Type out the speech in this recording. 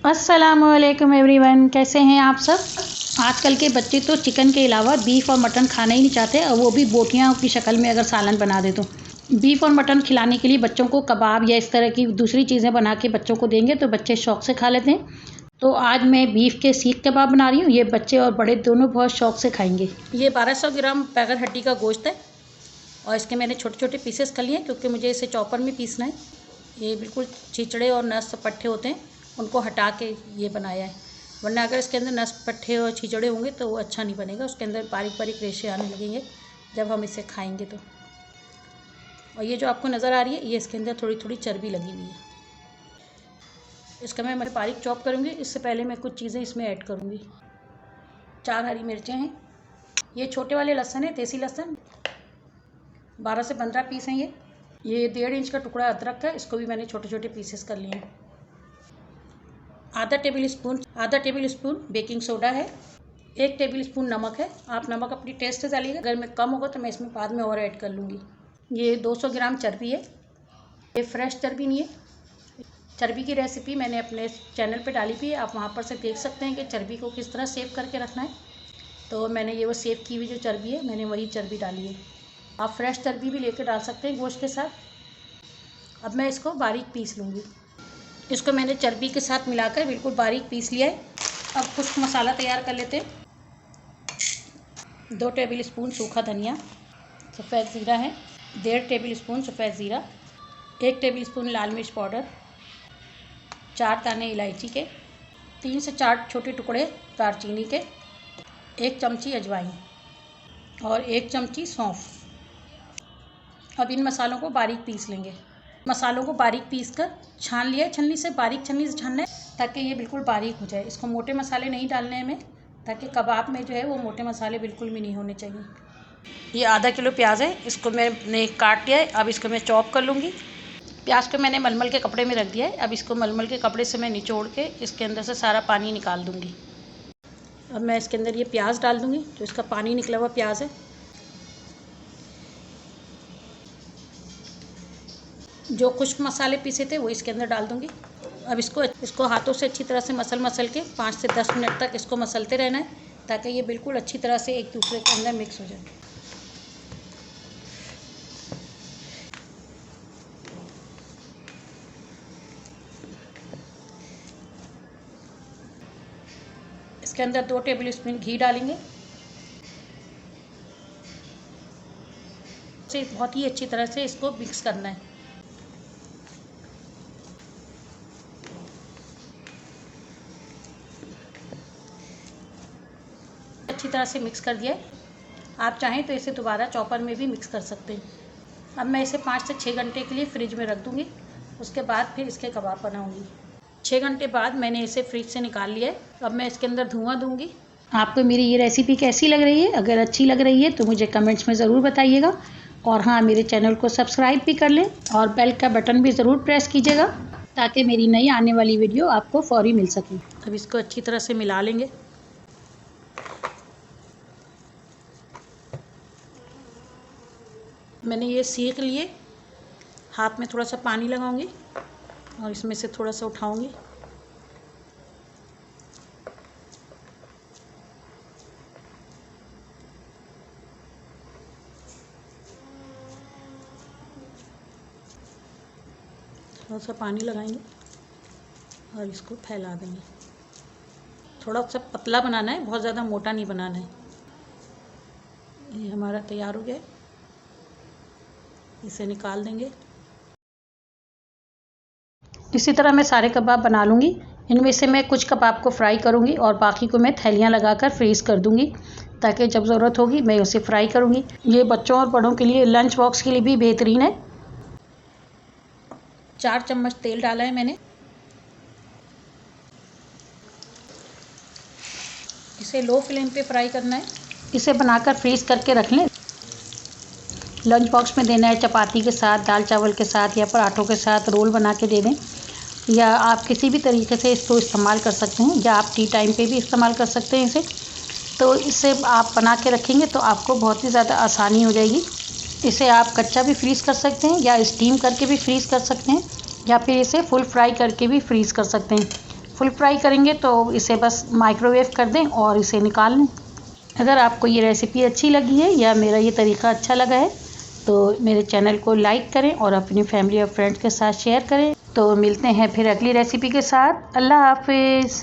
अस्सलाम वालेकुम एवरीवन, कैसे हैं आप सब। आजकल के बच्चे तो चिकन के अलावा बीफ और मटन खाना ही नहीं चाहते, और वो भी बोटियाँ की शक्ल में अगर सालन बना दे तो। बीफ और मटन खिलाने के लिए बच्चों को कबाब या इस तरह की दूसरी चीज़ें बना के बच्चों को देंगे तो बच्चे शौक़ से खा लेते हैं। तो आज मैं बीफ के सीख कबाब बना रही हूँ। ये बच्चे और बड़े दोनों बहुत शौक़ से खाएँगे। ये 1200 ग्राम बगैर हड्डी का गोश्त है और इसके मैंने छोटे छोटे पीसेस कर लिए क्योंकि मुझे इसे चॉपर में पीसना है। ये बिल्कुल छिचड़े और नस पट्टे होते हैं, उनको हटा के ये बनाया है, वरना अगर इसके अंदर नस पट्टे और छिचड़े होंगे तो वो अच्छा नहीं बनेगा। उसके अंदर बारीक बारीक रेशे आने लगेंगे जब हम इसे खाएंगे तो। और ये जो आपको नज़र आ रही है, ये इसके अंदर थोड़ी थोड़ी चर्बी लगी हुई है। इसका मैं बारीक चॉप करूँगी। इससे पहले मैं कुछ चीज़ें इसमें ऐड करूँगी। 4 हरी मिर्चें हैं, ये छोटे वाले लहसुन है, देसी लहसुन 12 से 15 पीस हैं। ये 1.5 इंच का टुकड़ा अदरक है, इसको भी मैंने छोटे छोटे पीसेस कर लिए हैं। आधा टेबल स्पून बेकिंग सोडा है। 1 टेबल स्पून नमक है। आप नमक अपनी टेस्ट से डालिएगा, अगर मैं कम होगा तो मैं इसमें बाद में और ऐड कर लूँगी। ये 200 ग्राम चर्बी है, ये फ्रेश चर्बी नहीं है। चर्बी की रेसिपी मैंने अपने चैनल पे डाली थी, आप वहाँ पर से देख सकते हैं कि चर्बी को किस तरह सेव करके रखना है। तो मैंने ये वो सेव की हुई जो चर्बी है, मैंने वही चर्बी डाली है। आप फ्रेश चर्बी भी लेकर डाल सकते हैं गोश्त के साथ। अब मैं इसको बारीक पीस लूँगी। इसको मैंने चर्बी के साथ मिलाकर बिल्कुल बारीक पीस लिया है। अब खुश्क मसाला तैयार कर लेते हैं। 2 टेबल स्पून सूखा धनिया, सफ़ेद ज़ीरा है, 1.5 टेबल स्पून सफ़ेद ज़ीरा, 1 टेबल स्पून लाल मिर्च पाउडर, 4 दाने इलायची के, 3 से 4 छोटे टुकड़े दालचीनी के, 1 चमची अजवाइन और 1 चमची सौंफ। अब इन मसालों को बारीक पीस लेंगे। मसालों को बारीक पीसकर छान लिया है, छन्नी से बारीक छन्नी से छानना है ताकि ये बिल्कुल बारीक हो जाए। इसको मोटे मसाले नहीं डालने हैं हमें, ताकि कबाब में जो है वो मोटे मसाले बिल्कुल भी नहीं होने चाहिए। ये आधा किलो प्याज है, इसको मैंने काट लिया है। अब इसको मैं चॉप कर लूँगी। प्याज को मैंने मलमल के कपड़े में रख दिया है। अब इसको मलमल के कपड़े से मैं निचोड़ के इसके अंदर से सारा पानी निकाल दूँगी। अब मैं इसके अंदर ये प्याज डाल दूँगी, जो इसका पानी निकला हुआ प्याज है। जो खुश्क मसाले पीसे थे वो इसके अंदर डाल दूँगी। अब इसको हाथों से अच्छी तरह से मसल के 5 से 10 मिनट तक इसको मसलते रहना है, ताकि ये बिल्कुल अच्छी तरह से एक दूसरे के अंदर मिक्स हो जाए। इसके अंदर 2 टेबल स्पून घी डालेंगे। बहुत ही अच्छी तरह से इसको मिक्स करना है। अच्छी तरह से मिक्स कर दिया है। आप चाहें तो इसे दोबारा चॉपर में भी मिक्स कर सकते हैं। अब मैं इसे 5 से 6 घंटे के लिए फ्रिज में रख दूँगी। उसके बाद फिर इसके कबाब बनाऊँगी। 6 घंटे बाद मैंने इसे फ्रिज से निकाल लिया है। अब मैं इसके अंदर धुआं दूँगी। आपको मेरी ये रेसिपी कैसी लग रही है? अगर अच्छी लग रही है तो मुझे कमेंट्स में ज़रूर बताइएगा। और हाँ, मेरे चैनल को सब्सक्राइब भी कर लें और बेल का बटन भी ज़रूर प्रेस कीजिएगा, ताकि मेरी नई आने वाली वीडियो आपको फौरी मिल सके। अब इसको अच्छी तरह से मिला लेंगे। मैंने ये सीख लिए, हाथ में थोड़ा सा पानी लगाऊंगी और इसमें से थोड़ा सा उठाऊंगी। थोड़ा सा पानी लगाएंगे और इसको फैला देंगे। थोड़ा सा पतला बनाना है, बहुत ज़्यादा मोटा नहीं बनाना है। ये हमारा तैयार हो गया है, इसे निकाल देंगे। इसी तरह मैं सारे कबाब बना लूँगी। इनमें से मैं कुछ कबाब को फ्राई करूँगी और बाकी को मैं थैलियाँ लगाकर फ्रीज़ कर दूँगी, ताकि जब ज़रूरत होगी मैं उसे फ्राई करूँगी। ये बच्चों और बड़ों के लिए लंच बॉक्स के लिए भी बेहतरीन है। 4 चम्मच तेल डाला है मैंने। इसे लो फ्लेम पे फ्राई करना है। इसे बनाकर फ्रीज़ करके रख लें। लंच बॉक्स में देना है, चपाती के साथ, दाल चावल के साथ या पराठों के साथ रोल बना के दे दें, या आप किसी भी तरीके से इसको इस्तेमाल कर सकते हैं, या आप टी टाइम पे भी इस्तेमाल कर सकते हैं इसे। तो इसे आप बना के रखेंगे तो आपको बहुत ही ज़्यादा आसानी हो जाएगी। इसे आप कच्चा भी फ्रीज़ कर सकते हैं, या स्टीम करके भी फ्रीज़ कर सकते हैं, या फिर इसे फुल फ्राई करके भी फ्रीज़ कर सकते हैं। फुल फ्राई करेंगे तो इसे बस माइक्रोवेव कर दें और इसे निकाल लें। अगर आपको ये रेसिपी अच्छी लगी है या मेरा ये तरीका अच्छा लगा है तो मेरे चैनल को लाइक करें और अपनी फैमिली और फ्रेंड्स के साथ शेयर करें। तो मिलते हैं फिर अगली रेसिपी के साथ। अल्लाह हाफिज़।